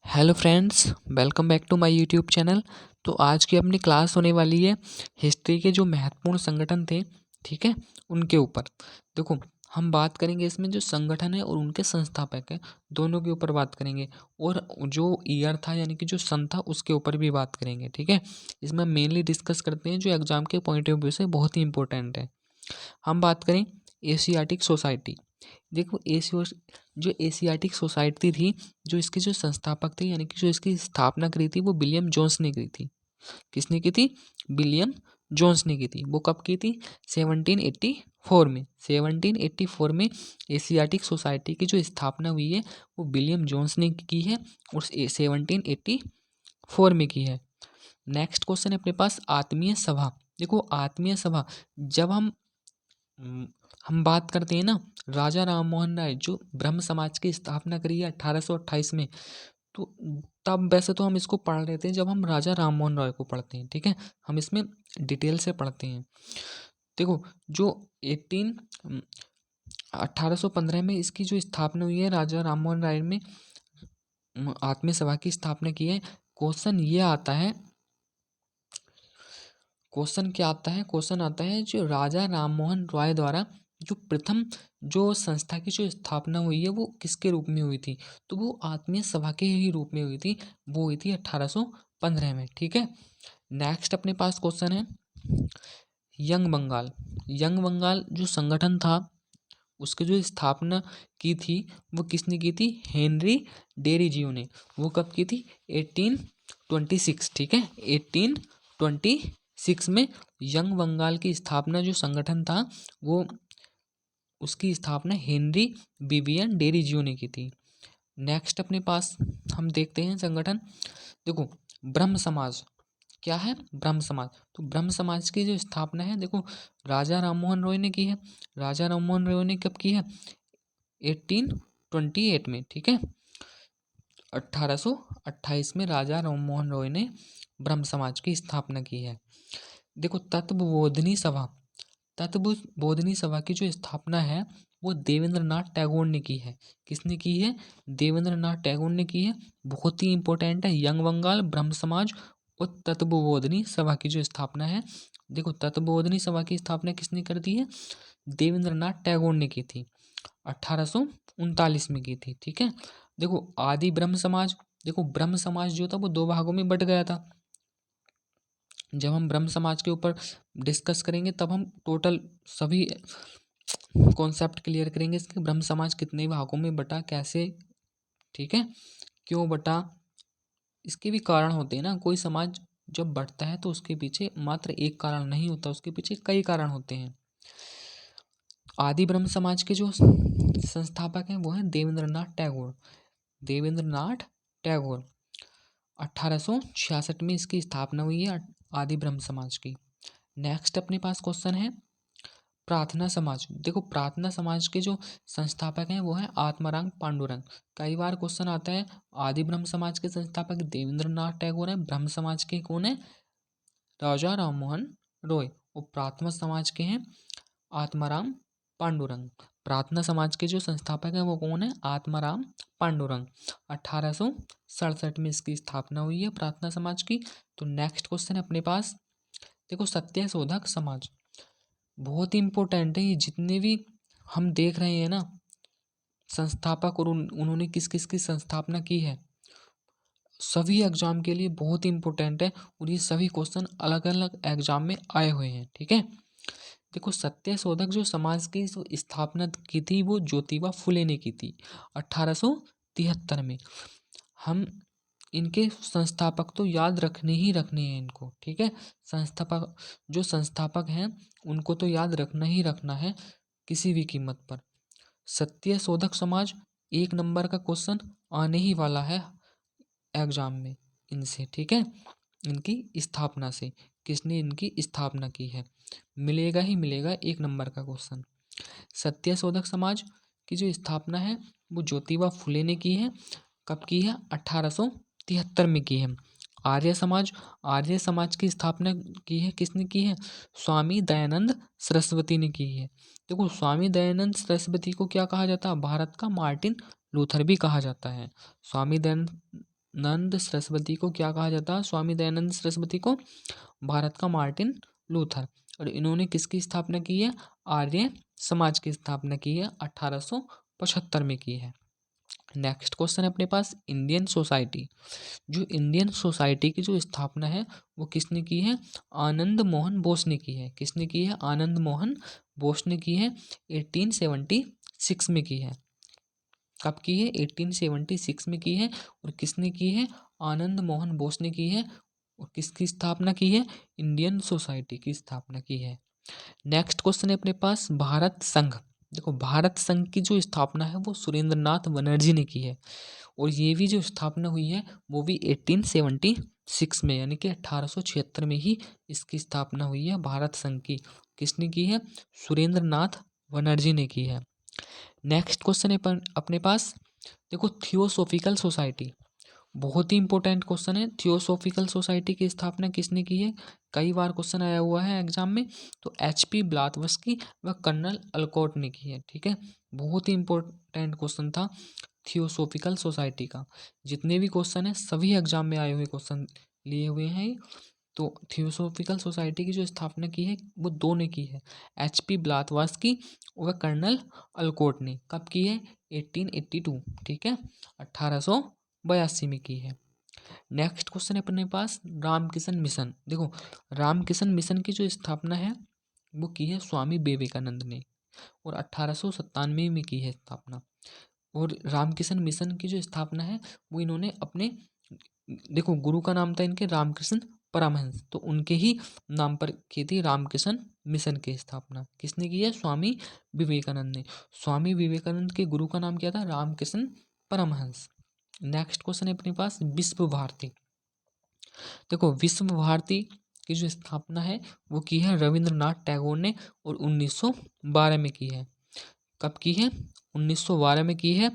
Hello friends, welcome back to my YouTube channel. तो आज की अपनी क्लास होने वाली है हिस्ट्री के जो महत्वपूर्ण संगठन थे, ठीक है, उनके ऊपर। देखो, हम बात करेंगे इसमें जो संगठन है और उनके संस्थापक है, दोनों के ऊपर बात करेंगे। और जो ईयर था यानी कि जो सन था उसके ऊपर भी बात करेंगे, ठीक है। इसमें मेनली डिस्कस करते हैं जो एग्जाम के पॉइंट ऑफ व्यू से बहुत ही इंपॉर्टेंट है। हम बात करें एशियाटिक सोसाइटी। देखो, जो एशियाटिक सोसाइटी थी, जो इसके जो संस्थापक थे यानी कि जो इसकी स्थापना करी थी वो विलियम जोन्स ने करी थी। किसने की थी? विलियम जोन्स ने की थी। वो कब की थी? 1784 में। 1784 में एशियाटिक सोसाइटी की जो स्थापना हुई है वो विलियम जोन्स ने की है और 1784 में की है। नेक्स्ट क्वेश्चन है अपने पास आत्मीय सभा। देखो, आत्मीय सभा, जब हम्म, हम बात करते हैं ना, राजा राम मोहन राय जो ब्रह्म समाज की स्थापना करी है 1828 में, तो तब वैसे तो हम इसको पढ़ लेते हैं जब हम राजा राम मोहन राय को पढ़ते हैं, ठीक है। हम इसमें डिटेल से पढ़ते हैं। देखो, जो 1815 में इसकी जो स्थापना हुई है राजा राम मोहन राय में, आत्मीय सभा की स्थापना की है। क्वेश्चन ये आता है, क्वेश्चन क्या आता है? क्वेश्चन आता है जो राजा राममोहन रॉय द्वारा जो प्रथम जो संस्था की जो स्थापना हुई है वो किसके रूप में हुई थी? तो वो आत्मीय सभा के ही रूप में हुई थी। वो हुई थी 1815 में, ठीक है। नेक्स्ट अपने पास क्वेश्चन है यंग बंगाल। यंग बंगाल जो संगठन था उसकी जो स्थापना की थी वो किसने की थी? हेनरी डेरीजियो ने। वो कब की थी? 1826, ठीक है। 1826 में यंग बंगाल की स्थापना जो संगठन था वो उसकी स्थापना हेनरी विवियन डेरीजियो ने की थी। नेक्स्ट अपने पास हम देखते हैं संगठन। देखो, ब्रह्म समाज क्या है? ब्रह्म समाज। तो ब्रह्म समाज की जो स्थापना है, देखो, राजा राममोहन रॉय ने की है। राजा राममोहन रॉय ने कब की है? 1828 में, ठीक है। 1828 में राजा राममोहन रॉय ने ब्रह्म समाज की स्थापना की है। देखो, तत्वबोधिनी सभा। तत्वबोधिनी सभा की जो स्थापना है वो देवेंद्रनाथ टैगोर ने की है। किसने की है? देवेंद्रनाथ टैगोर ने की है। बहुत ही इंपॉर्टेंट है। यंग बंगाल, ब्रह्म समाज और तत्वबोधिनी सभा की जो स्थापना है, देखो, तत्वबोधिनी सभा की स्थापना किसने कर दी है? देवेंद्रनाथ टैगोर ने की थी। 1839 में की थी, ठीक है। देखो, आदि ब्रह्म समाज। देखो, ब्रह्म समाज जो था वो दो भागों में बट गया था। जब हम ब्रह्म समाज के ऊपर डिस्कस करेंगे तब हम टोटल सभी कॉन्सेप्ट क्लियर करेंगे इसके। ब्रह्म समाज कितने भागों में बटा, कैसे, ठीक है, क्यों बटा, इसके भी कारण होते हैं ना। कोई समाज जब बढ़ता है तो उसके पीछे मात्र एक कारण नहीं होता, उसके पीछे कई कारण होते हैं। आदि ब्रह्म समाज के जो संस्थापक हैं वो हैं देवेंद्रनाथ टैगोर। देवेंद्रनाथ टैगोर 1866 में इसकी स्थापना हुई है आदि ब्रह्म समाज की। नेक्स्ट अपने पास क्वेश्चन है प्रार्थना समाज। देखो, प्रार्थना समाज के जो संस्थापक हैं वो हैं आत्माराम पांडुरंग। कई बार क्वेश्चन आता है, आदि ब्रह्म समाज के संस्थापक देवेंद्रनाथ टैगोर हैं, ब्रह्म समाज के कौन है? राजा राममोहन रॉय। और प्रार्थना समाज के हैं आत्माराम पांडुरंग। प्रार्थना समाज के जो संस्थापक हैं वो कौन है? आत्माराम पांडुरंग। 1867 में इसकी स्थापना हुई है प्रार्थना समाज की। तो नेक्स्ट क्वेश्चन है अपने पास, देखो, सत्यशोधक समाज। बहुत ही इंपॉर्टेंट है ये। जितने भी हम देख रहे हैं ना संस्थापक और उन्होंने किस किस की संस्थापना की है, सभी एग्जाम के लिए बहुत ही इंपॉर्टेंट है। और ये सभी क्वेश्चन अलग अलग एग्जाम में आए हुए हैं, ठीक है। देखो, सत्यशोधक जो समाज की जो स्थापना की थी वो ज्योतिबा फुले ने की थी 1873 में। हम इनके संस्थापक तो याद रखने ही रखने हैं इनको, ठीक है। संस्थापक, जो संस्थापक हैं उनको तो याद रखना ही रखना है किसी भी कीमत पर। सत्यशोधक समाज, एक नंबर का क्वेश्चन आने ही वाला है एग्जाम में इनसे, ठीक है। इनकी स्थापना से, किसने इनकी स्थापना की है, मिलेगा ही मिलेगा एक नंबर का क्वेश्चन। सत्यशोधक समाज की जो स्थापना है वो ज्योतिबा फुले ने की है। कब की है? 1873 में की है। आर्य समाज, आर्य समाज की स्थापना की है, किसने की है? स्वामी दयानंद सरस्वती ने की है। देखो, स्वामी दयानंद सरस्वती को क्या कहा जाता है? भारत का मार्टिन लूथर भी कहा जाता है। स्वामी दयानंद दयानंद सरस्वती को क्या कहा जाता है? स्वामी दयानंद सरस्वती को भारत का मार्टिन लूथर। और इन्होंने किसकी स्थापना की है? आर्य समाज की स्थापना की है, 1875 में की है। नेक्स्ट क्वेश्चन है अपने पास, इंडियन सोसाइटी। जो इंडियन सोसाइटी की जो स्थापना है वो किसने की है? आनंद मोहन बोस ने की है। किसने की है? आनंद मोहन बोस ने की है, 1876 में की है। कब की है? 1876 में की है। और किसने की है? आनंद मोहन बोस ने की है। और किसकी स्थापना की है? इंडियन सोसाइटी की स्थापना की है। नेक्स्ट क्वेश्चन है अपने पास, भारत संघ। देखो, भारत संघ की जो स्थापना है वो सुरेंद्र नाथ बनर्जी ने की है। और ये भी जो स्थापना हुई है वो भी 1876 में, यानी कि 1876 में ही इसकी स्थापना हुई है भारत संघ की। किसने की है? सुरेंद्र नाथ बनर्जी ने की है। नेक्स्ट क्वेश्चन है अपने पास, देखो, थियोसॉफिकल सोसाइटी। बहुत ही इंपॉर्टेंट क्वेश्चन है। थियोसॉफिकल सोसाइटी की स्थापना किसने की है? कई बार क्वेश्चन आया हुआ है एग्जाम में। तो HP ब्लातवस्की व कर्नल अलकॉट ने की है। ठीक है, बहुत ही इंपॉर्टेंट क्वेश्चन था थियोसॉफिकल सोसाइटी का। जितने भी क्वेश्चन है सभी एग्जाम में आए हुए क्वेश्चन लिए हुए हैं। तो थियोसॉफिकल सोसाइटी की जो स्थापना की है वो दो ने की है, HP ब्लातवास्की व कर्नल अलकोट ने। कब की है? 1882। ठीक है, 1882 में की है। नेक्स्ट क्वेश्चन है अपने पास, रामकिशन मिशन। देखो, रामकिशन मिशन की जो स्थापना है वो की है स्वामी विवेकानंद ने, और 1897 में की है स्थापना। और रामकिशन मिशन की जो स्थापना है वो इन्होंने अपने, देखो, गुरु का नाम था इनके रामकृष्ण परमहंस, तो उनके ही नाम पर की थी रामकिशन मिशन की स्थापना। किसने की है? स्वामी विवेकानंद ने। स्वामी विवेकानंद के गुरु का नाम क्या था? रामकिशन परमहंस। नेक्स्ट क्वेश्चन है अपने पास, विश्व भारती। देखो, विश्व भारती की जो स्थापना है वो की है रविंद्रनाथ टैगोर ने, और 1912 में की है। कब की है? 1912 में की है।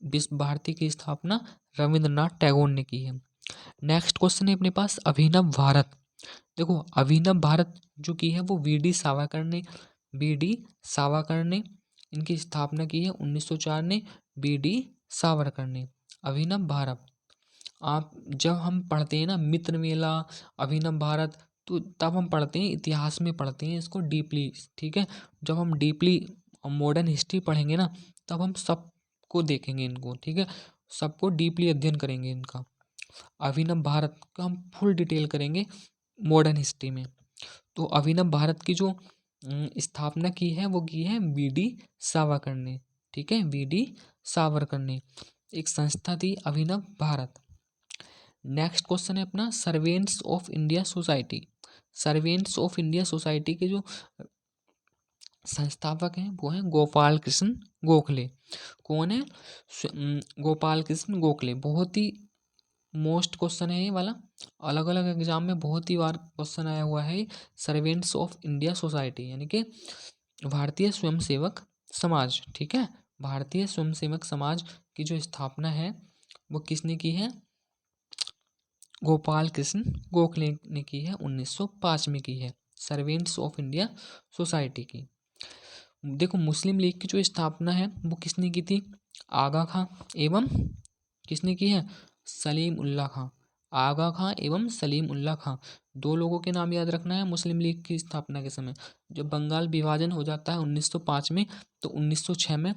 विश्व भारती की स्थापना रविंद्रनाथ टैगोर ने की है। नेक्स्ट क्वेश्चन है अपने पास, अभिनव भारत। देखो, अभिनव भारत जो की है वो वी डी सावरकर ने इनकी स्थापना की है 1904 ने, वी.डी. सावरकर ने। अभिनव भारत, आप जब हम पढ़ते हैं ना मित्र मेला, अभिनव भारत, तो तब हम पढ़ते हैं, इतिहास में पढ़ते हैं इसको डीपली। ठीक है, जब हम डीपली मॉडर्न हिस्ट्री पढ़ेंगे ना तब हम सबको देखेंगे इनको। ठीक है, सबको डीपली अध्ययन करेंगे इनका। अभिनव भारत का हम फुल डिटेल करेंगे मॉडर्न हिस्ट्री में। तो अभिनव भारत की जो स्थापना की है वो की है वी.डी. सावरकर ने। ठीक है, वी.डी. सावरकर ने, एक संस्था थी अभिनव भारत। नेक्स्ट क्वेश्चन है अपना, servants of India society. Servants of India society के जो संस्थापक हैं वो हैं गोपाल कृष्ण गोखले। कौन है? गोपाल कृष्ण गोखले। बहुत ही मोस्ट क्वेश्चन है ये वाला, अलग अलग एग्जाम में बहुत ही बार क्वेश्चन आया हुआ है। सर्वेंट्स ऑफ इंडिया सोसाइटी यानी कि भारतीय स्वयंसेवक समाज। ठीक है, भारतीय स्वयंसेवक समाज की जो स्थापना है वो किसने की है? गोपाल कृष्ण गोखले ने की है, 1905 में की है, सर्वेंट्स ऑफ इंडिया सोसाइटी की। देखो, मुस्लिम लीग की जो स्थापना है वो किसने की थी? आगा खां एवं किसने की है? सलीम उल्लाह खां। आगा खां एवं सलीम उल्लाह खां, दो लोगों के नाम याद रखना है मुस्लिम लीग की स्थापना के समय। जब बंगाल विभाजन हो जाता है 1905 में, तो 1906 में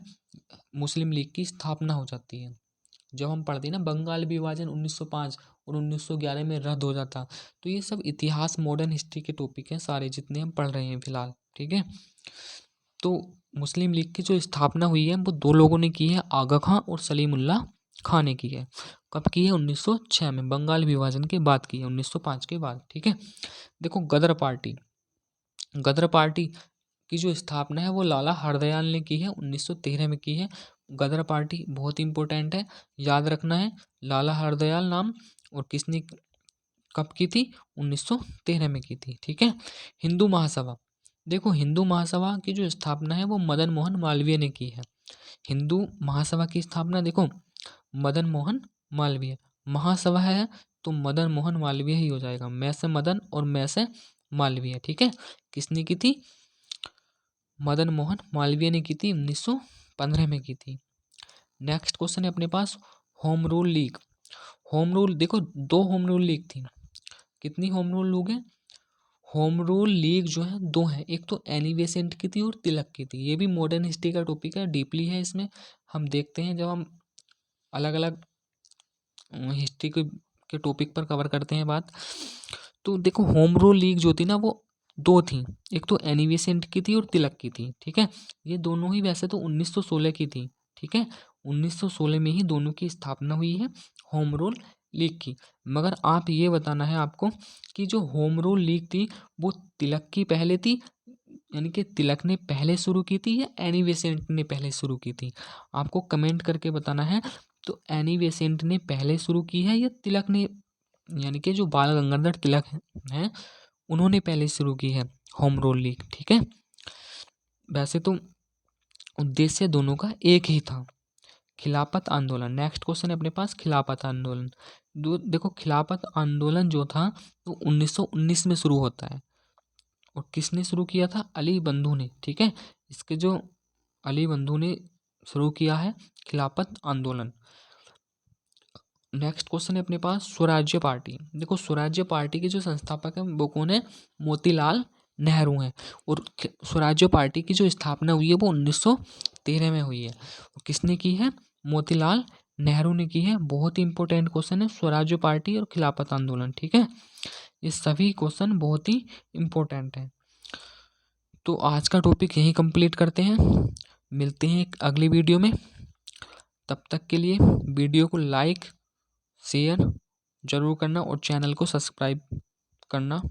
मुस्लिम लीग की स्थापना हो जाती है। जब हम पढ़ते हैं ना बंगाल विभाजन 1905 और 1911 में रद्द हो जाता, तो ये सब इतिहास मॉडर्न हिस्ट्री के टॉपिक हैं सारे जितने हम पढ़ रहे हैं फिलहाल। ठीक है, तो मुस्लिम लीग की जो स्थापना हुई है वो दो लोगों ने की है, आगा खां और सलीमुल्लाह खां ने की है। कब की है? 1906 में, बंगाल विभाजन के बाद की है, 1905 के बाद। ठीक है, देखो, गदर पार्टी। गदर पार्टी की जो स्थापना है वो लाला हरदयाल ने की है, 1913 में की है। गदर पार्टी बहुत इंपॉर्टेंट है, याद रखना है, लाला हरदयाल नाम। और किसने कब की थी? 1913 में की थी। ठीक है, हिंदू महासभा। देखो, हिंदू महासभा की जो स्थापना है वो मदन मोहन मालवीय ने की है। हिंदू महासभा की स्थापना देखो मदन मोहन मालवीय, महासभा है तो मदन मोहन मालवीय ही हो जाएगा, मैं से मदन और मैं से मालवीय। ठीक है, किसने की थी? मदन मोहन मालवीय ने की थी, 1915 में की थी। नेक्स्ट क्वेश्चन है अपने पास, home rule league. Home rule देखो, 2 होम रूल लीग थी। कितनी होम रूल लीग है? होम रूल लीग जो है 2 हैं। एक तो एनी बेसेंट की थी और तिलक की थी। ये भी मॉडर्न हिस्ट्री का टॉपिक है, डीपली है इसमें। हम देखते हैं जब हम अलग अलग हिस्ट्री के टॉपिक पर कवर करते हैं बात। तो देखो, होम रूल लीग जो थी ना वो 2 थी। एक तो एनी बेसेंट की थी और तिलक की थी, ठीक है। ये दोनों ही वैसे तो 1916 की थी, ठीक है। 1916 में ही दोनों की स्थापना हुई है, होम रूल लीग की। मगर आप ये बताना है आपको कि जो होम रूल लीग थी वो तिलक की पहले थी, यानी कि तिलक ने पहले शुरू की थी, या एनी बेसेंट ने पहले शुरू की थी? आपको कमेंट करके बताना है। तो एनी बेसेंट ने पहले शुरू की है, या तिलक ने, यानी कि जो बाल गंगाधर तिलक हैं उन्होंने पहले शुरू की है होम रूल लीग, ठीक है। वैसे तो उद्देश्य दोनों का एक ही था, खिलाफत आंदोलन। नेक्स्ट क्वेश्चन है अपने पास, खिलाफत आंदोलन। देखो, खिलाफत आंदोलन जो था वो 1919 में शुरू होता है। और किसने शुरू किया था? अली बंधु ने, ठीक है। इसके जो अली बंधु ने शुरू किया है खिलाफत आंदोलन। नेक्स्ट क्वेश्चन है अपने पास, स्वराज्य पार्टी। देखो, स्वराज्य पार्टी के जो संस्थापक हैं वो कौन है? मोतीलाल नेहरू हैं। और स्वराज्य पार्टी की जो स्थापना हुई है वो 1913 में हुई है। और किसने की है? मोतीलाल नेहरू ने की है। बहुत ही इंपॉर्टेंट क्वेश्चन है स्वराज्य पार्टी और खिलाफत आंदोलन, ठीक है। ये सभी क्वेश्चन बहुत ही इंपॉर्टेंट हैं। तो आज का टॉपिक यहीं कंप्लीट करते हैं, मिलते हैं एक अगली वीडियो में। तब तक के लिए वीडियो को लाइक शेयर जरूर करना और चैनल को सब्सक्राइब करना।